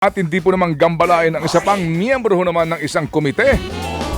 At hindi po naman gambalain ang isa pang miyembro ho naman ng isang komite.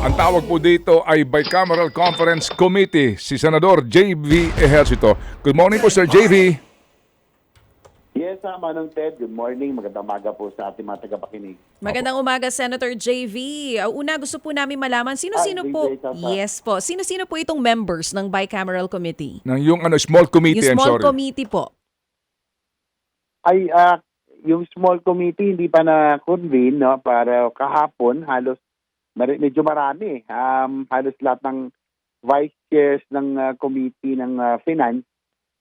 Ang tawag po dito ay Bicameral Conference Committee, si Senador J.V. Ejercito. Good morning po, Sir J.V. Yes, Manong Ted. Good morning. Magandang umaga po sa ating mga tagapakinig. Magandang umaga, Senator JV. Una, gusto po namin malaman, sino-sino po? Yes po. Sino-sino po itong members ng Bicameral Committee? Yung small committee, Yung I'm small sorry. committee po. Ay, yung small committee hindi pa na-convene, no? Para kahapon, halos medyo marami. Halos lahat ng vice chairs ng committee ng finance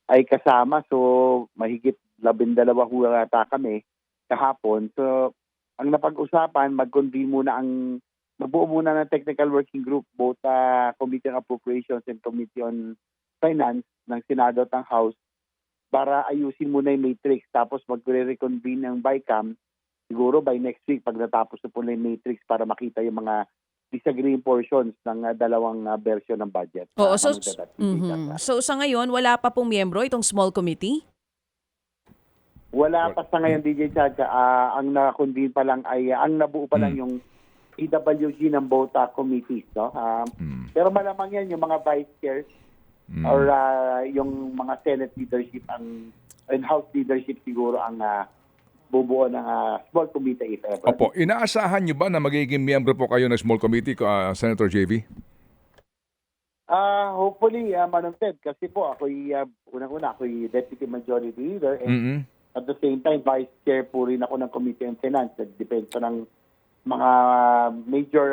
ay kasama. So, mahigit 12 ho ata kami kahapon. So, ang napag-usapan, mag-convene muna magbuo muna ng technical working group, both Committee on Appropriations and Committee on Finance ng Senado at ng House, para ayusin muna yung matrix. Tapos magre-reconvene ng BICAM siguro by next week pag natapos na po na yung matrix para makita yung mga disagreeing portions ng dalawang version ng budget. Oo, so sa ngayon, wala pa pong miyembro itong small committee? Wala pa sa ngayon, DJ Chacha. Ang nakakonvene pa lang ay, ang nabuo pa lang yung PWG ng both committees. No? Pero malamang yan, yung mga vice chairs or yung mga Senate leadership and House leadership siguro ang bubuo ng small committee if ever. Opo, inaasahan niyo ba na magiging miyembro po kayo ng small committee, Senator JV? Hopefully, Manong Ted, kasi po ako'y ako'y Deputy Majority Leader and at the same time, Vice Chair po rin ako ng Committee on Finance. Depende pa ng mga major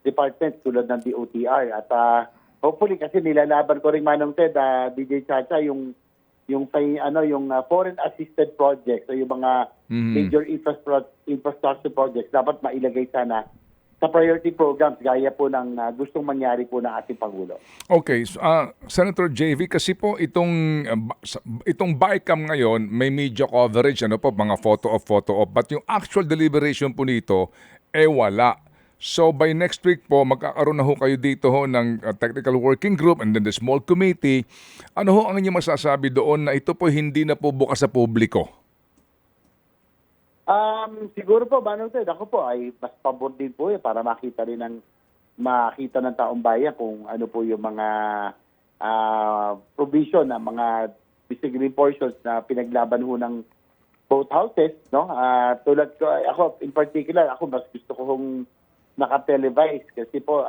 departments tulad ng DOTR. At hopefully, kasi nilalaban ko rin, Manong Ted, DJ Chacha, yung foreign assisted projects o yung mga major infrastructure projects dapat mailagay sana sa priority programs gaya po ng gustong mangyari po ng ating Pangulo. Okay, Senator JV, kasi po itong BICAM ngayon may media coverage, mga photo op, but yung actual deliberation po nito wala. So by next week po, magkakaroon na ho kayo dito ng technical working group and then the small committee. Ano ho ang inyong masasabi doon na ito po hindi na po bukas sa publiko? Siguro po, Manong Ted, ako po ay mas pabor din po para makita ng taong bayan kung ano po yung mga provision ng mga disagreeing portions na pinaglaban ho ng both houses, no? Tulad ko, ako in particular, ako mas gusto ko hong naka-televise kasi po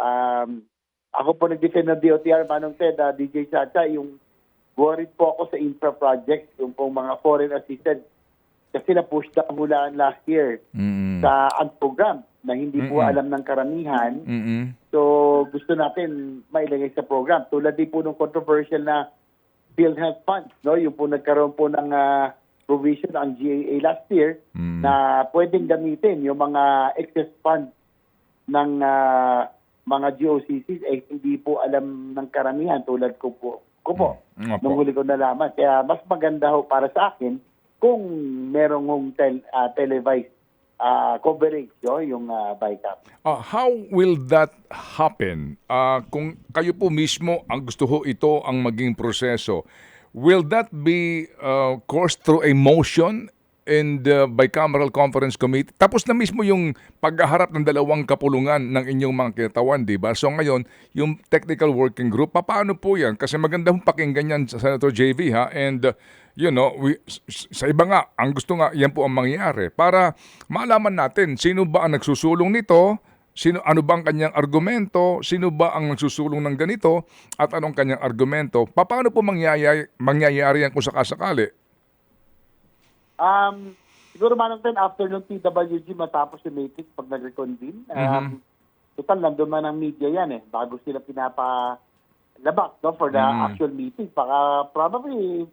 ako po nag-defend ng DOTR, Manong Ted, DJ Chacha, yung worried po ako sa infra projects, yung pong mga foreign assistance. Kasi na-push na mula last year sa program na hindi po alam ng karamihan. So gusto natin mailagay sa program. Tulad din po ng controversial na PhilHealth Fund, no? Yung po nagkaroon po ng provision ang GAA last year na pwedeng gamitin yung mga excess funds ng mga GOCCs hindi po alam ng karamihan tulad ko po. Nung huli ko nalaman. Kaya mas maganda ho para sa akin kung merong televised coverage yung BICAM. How will that happen? Kung kayo po mismo ang gusto ho ito ang maging proseso, will that be coursed through a motion in the Bicameral Conference Committee? Tapos na mismo yung paghaharap ng dalawang kapulungan ng inyong mga kinatawan, di ba? So ngayon, yung technical working group, paano po yan? Kasi maganda hong pakinggan yan sa Senator JV, ha? And sa iba nga, ang gusto nga, yan po ang mangyayari. Para malaman natin, sino ba ang nagsusulong nito, ano ba ang kanyang argumento, sino ba ang nagsusulong ng ganito, at anong kanyang argumento. Paano po mangyayari yan kung sakasakali? Siguro Manong Ted, after ng PWG matapos yung matrix pag nag-reconvene, total nandun man ang media yan bago sila pinapalabak for the actual meeting. Baka probably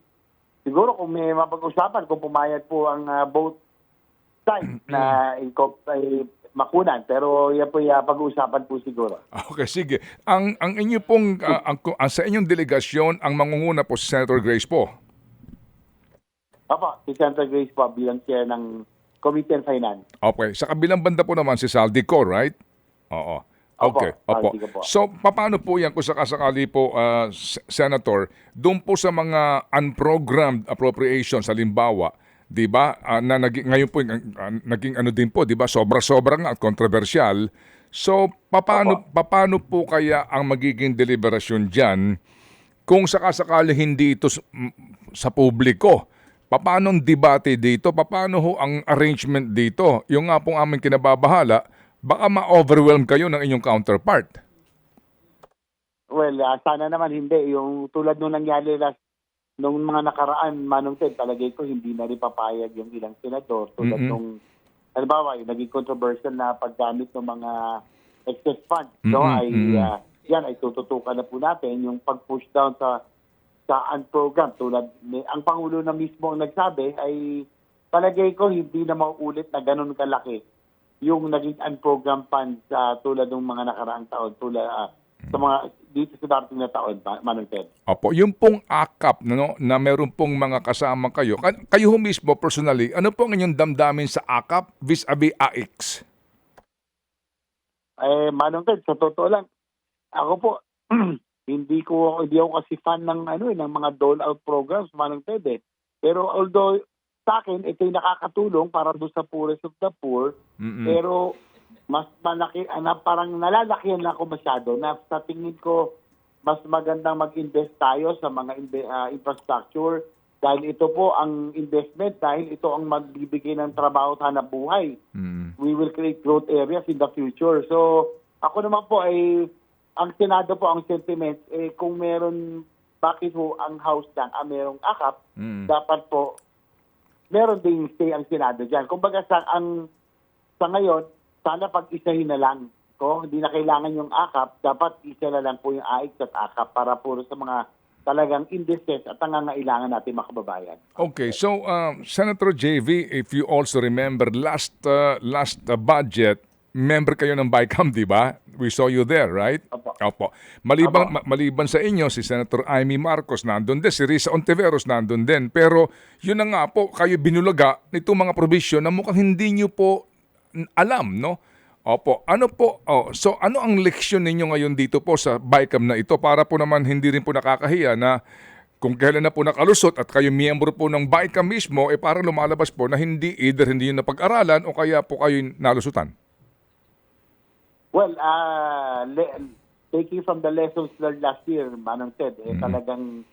siguro kung may mapag-usapan, kung pumayag po ang both sides na makunan. Pero yan po pag-uusapan po siguro. Okay, sige. Ang inyo pong, sa inyong delegasyon, ang mangunguna po si Senator Grace po. Opo, si Senator Grace po bilang chair ng Committee on Finance. Okay. Sa kabilang banda po naman si Saldico, right? Oo. Okay. Opo. So, paano po yan kung sakasakali po, Senator, doon po sa mga unprogrammed appropriations, halimbawa, 'di ba? Na ngayon po naging ano din po, 'di ba? Sobra-sobra nga at kontrobersyal. So, paano po kaya ang magiging deliberasyon diyan kung sakasakali hindi ito sa publiko? Paano ang debate dito? Paano ho ang arrangement dito? Yung nga pong aming kinababahala, baka ma-overwhelm kayo ng inyong counterpart. Well, sana naman hindi. Yung tulad nung nangyari nung mga nakaraan, Manong Ted, talagay ko hindi na rin papayag yung ilang senador. Tulad nung, halimbawa, yung naging controversial na paggamit ng mga excess funds. No? Yan ay tututukan na po natin yung pag-push down sa program. Tulad, ang Pangulo na mismo ang nagsabi ay palagay ko hindi na mauulit na ganun kalaki yung naging unprogrammed funds tulad ng mga nakaraang taon. Tulad sa mga dito sa darating na taon, Manong Ted. Opo, yung pong AKAP na meron pong mga kasama kayo, kayo mismo personally, ano po ang inyong damdamin sa AKAP vis-a-vis AX? Manong Ted, sa totoo lang, ako po, hindi ako kasi fan ng ng mga dole-out programs, Manong Ted eh. Pero although sa akin, ito'y nakakatulong para doon sa poorest of the poor, pero mas malaki, parang nalalakihan lang ako masyado na sa tingin ko, mas magandang mag-invest tayo sa mga infrastructure dahil ito po ang investment, dahil ito ang magbibigay ng trabaho at hanap buhay. We will create growth areas in the future. So, ako naman po ay ang Senado po, ang sentiment, kung meron, bakit po ang House lang, merong AKAP, dapat po, meron ding stay ang Senado dyan. Kumbaga sa ngayon, sana pag-isahin na lang. Hindi na kailangan yung AKAP, dapat isa na lang po yung AIX at AKAP para puro sa mga talagang indices at nangangailangan natin mga kababayan. Okay, so Senator JV, if you also remember, last budget, member kayo ng BICAM, di ba? We saw you there, right? Opo. Maliban sa inyo, si Senator Amy Marcos nandun din, si Risa Ontiveros nandun din. Pero yun na nga po, kayo binulaga nitong mga provision na mukhang hindi nyo po alam, no? Opo. So ano ang leksyon ninyo ngayon dito po sa BICAM na ito para po naman hindi rin po nakakahiya na kung kailan na po nakalusot at kayo miyembro po ng BICAM mismo, parang lumalabas po na hindi yun napag-aralan o kaya po kayo nalusutan? Well, taking from the lessons learned last year, Manong Ted, talagang,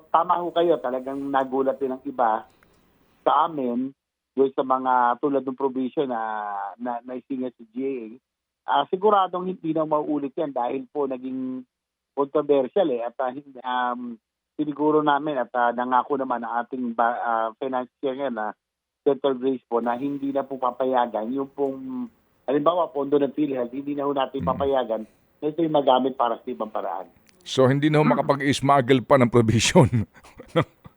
tama ho kayo, talagang nagulat din ang iba sa amin doon sa mga tulad ng provision na isingat sa GAA. Siguradong hindi na mauulit yan dahil po naging controversial at siniguro namin at nangako naman ang ating financier na Senator Grace po na hindi na po papayagan yung pong halimbawa, pondo ng PhilHealth, hindi na ho natin papayagan na ito'y magamit para sa ibang paraan. So, hindi na ho makapag-smuggle pa ng provision?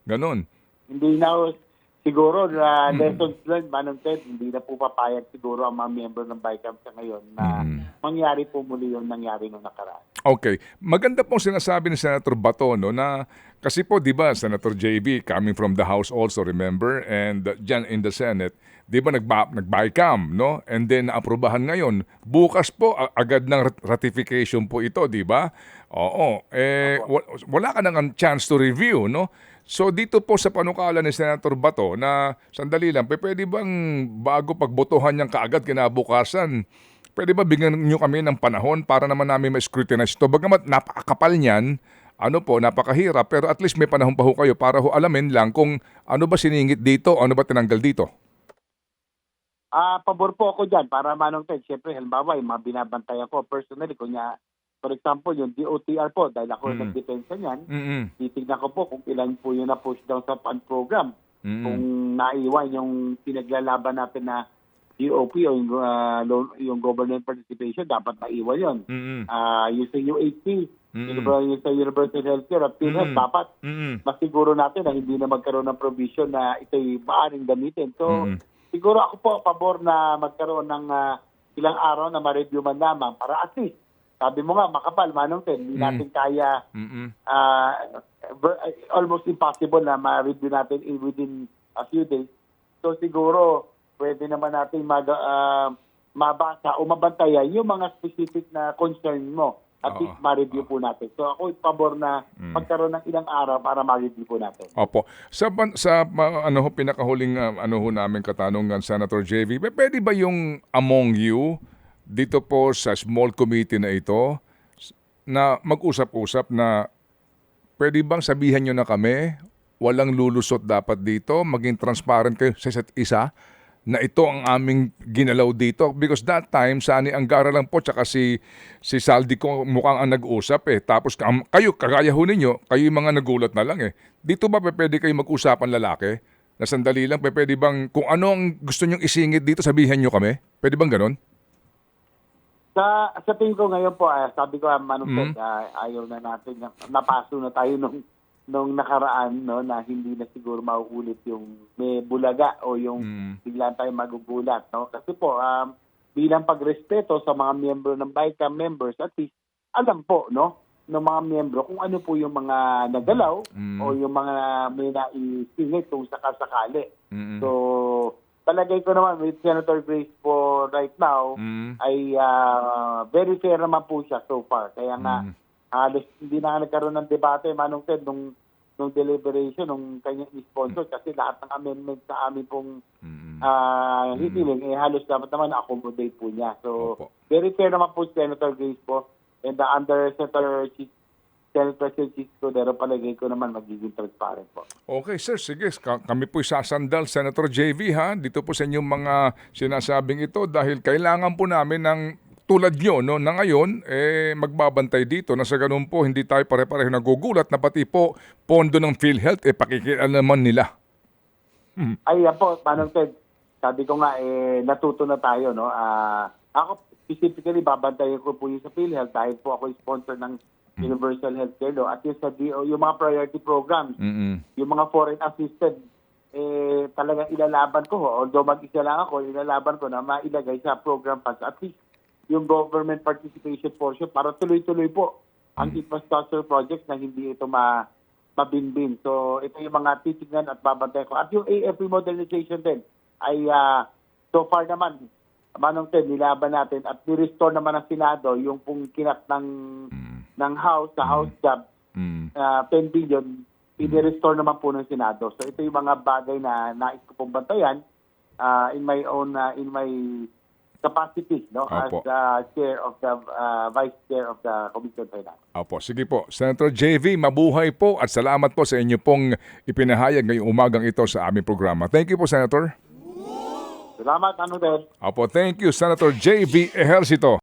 Ganon. Hindi na ho, siguro, lessons learned, Manong Ted, hindi na po papayag siguro ang mga miyembro ng BICAM sa ngayon na mangyari po muli yung nangyari nung nakaraan. Okay. Maganda pong sinasabi ni Senator Bato, no, na kasi po, di ba, Senator JB, coming from the House also, remember, and dyan in the Senate, di ba nag-BICAM, no? And then naaprubahan ngayon. Bukas po agad ng ratification po ito, di ba? Oo. Wala ka nang chance to review, no? So dito po sa panukala ni Senator Bato na sandali lang, pwede bang bago pagbotohan niyang kaagad kinabukasan, pwede ba bigyan niyo kami ng panahon para naman namin ma-scrutinize ito? Bagamat napakakapal niyan, napakahirap, pero at least may panahon pa ho kayo para ho alamin lang kung ano ba siningit dito, ano ba tinanggal dito. Pabor po ako dyan para Manong Ted. Siyempre, halimbawa, yung mga binabantay ako personally. For example, yung DOTR po, dahil ako nagdepensa niyan, titignan ko po kung ilan po yung na-push down sa fund program. Kung naiwan yung pinaglalaban natin na GOP o yung government participation, dapat maiwan yun. Yung sa UHC, yung sa Universal Healthcare at PhilHealth, dapat masiguro natin na hindi na magkaroon ng provision na ito'y maaaring gamitin. So, siguro ako po pabor na magkaroon ng ilang araw na ma-review man lamang para at least, sabi mo nga, makapal, Manong Ted, hindi natin kaya almost impossible na ma-review natin within a few days. So siguro, pwede naman natin mabasa o mabantayan yung mga specific na concern mo at least ma-review po natin. So ako pabor na magkaroon ng ilang araw para ma-review po natin. Opo. Ano ho, pinakahuling ano ho namin katanungan, Senator JV, pwede ba yung among you dito po sa small committee na ito na mag-usap-usap na pwede bang sabihan nyo na kami, walang lulusot dapat dito, maging transparent kayo sa isa't isa, na ito ang aming ginalaw dito? Because that time, Sani Angara lang po, tsaka si Saldi ko mukhang ang nag-usap eh. Tapos kayo, kagaya ho ninyo, kayo yung mga nagulat na lang eh. Dito ba pwede kayo mag-usapan lalaki? Na sandali lang, pwede bang, kung ano ang gusto nyong isingit dito, sabihan nyo kami? Pwede bang ganon? Sa tingin ko ngayon po, sabi ko, Manong ayaw na natin, napaso na tayo nung nakaraan, no, na hindi na siguro mauulit yung may bulaga o yung biglaan tayo magugulat, no? Kasi po, bilang pagrespeto sa mga miyembro ng BICAM members, at least alam po, no, ng mga miyembro kung ano po yung mga nagalaw o yung mga may naisingit kung sakasakali. So, palagay ko naman with Senator Grace po right now ay very fair naman po siya so far. Kaya nga, halos hindi na nagkaroon ng debate, Manong Ted, nung deliberation, nung kanyang sponsor, kasi lahat ng amendment sa amin pong hitiling, halos dapat naman accommodate po niya. So, very fair naman po Senator Grace po. And under Senator Cisco, palagay ko naman magiging transparent po. Okay, sir. Sige. Kami po'y sasandal, Senator JV, ha? Dito po sa inyong mga sinasabing ito dahil kailangan po namin ng tulad nyo, no, na ngayon, magbabantay dito na sa ganun po, hindi tayo pare-pareho nagugulat na pati po pondo ng PhilHealth, pakikialaman nila. Ay, yan po, Manong Ted, sabi ko nga, natuto na tayo, no? Ako, specifically, babantayan ko po yung sa PhilHealth dahil po ako sponsor ng Universal Healthcare Law at yung sa DO, yung mga priority programs, yung mga foreign assisted, talagang ilalaban ko, although mag-isa lang ako, ilalaban ko na mailagay sa program funds at least yung government participation portion para tuloy-tuloy po ang infrastructure projects na hindi ito mabinbin. So ito yung mga titignan at babantay ko. At yung AFP modernization din ay so far naman, Manong Ted, nilaban natin at ni-restore naman ng Senado yung pong kinat ng House, sa House job, 10 billion, i-restore naman po ng Senado. So ito yung mga bagay na nais ko pong bantayan in my capacity, no, Opo. as chair of the vice chair of the Commission on Finance. Opo, sige po. Senator JV, mabuhay po at salamat po sa inyo pong ipinahayag ngayong umagang ito sa aming programa. Thank you po, Senator. Salamat, Manong Ted. Opo, thank you, Senator JV Ejercito.